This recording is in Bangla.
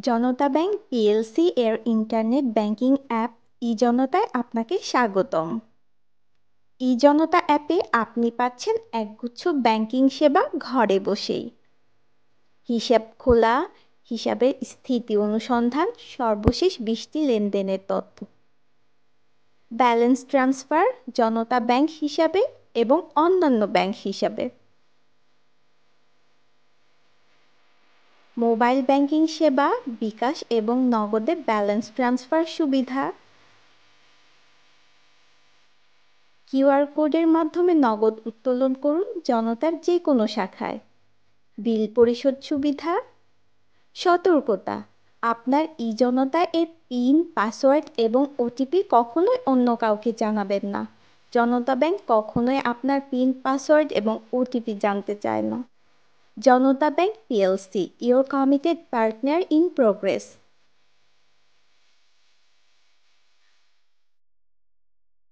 জনতা ব্যাংক পিএলসি এর ইন্টারনেট ব্যাংকিং অ্যাপ ই-জনতায় আপনাকে স্বাগতম। ই-জনতা অ্যাপে আপনি পাচ্ছেন একগুচ্ছ ব্যাংকিং সেবা ঘরে বসেই। হিসাব খোলা, হিসাবের স্থিতি অনুসন্ধান, সর্বশেষ 20টি লেনদেনের তথ্য, ব্যালেন্স ট্রান্সফার জনতা ব্যাংক হিসাবে এবং অন্যান্য ব্যাংক হিসাবে, মোবাইল ব্যাংকিং সেবা, বিকাশ এবং নগদে ব্যালেন্স ট্রান্সফার সুবিধা, কিউআর কোডের মাধ্যমে নগদ উত্তোলন করুন জনতার যে কোনো শাখায়, বিল পরিশোধ সুবিধা। সতর্কতা, আপনার ই-জনতা এর পিন, পাসওয়ার্ড এবং ওটিপি কখনোই অন্য কাউকে জানাবেন না। জনতা ব্যাংক কখনোই আপনার পিন, পাসওয়ার্ড এবং ওটিপি জানতে চায় না। Janata bank PLC, your committed partner in progress.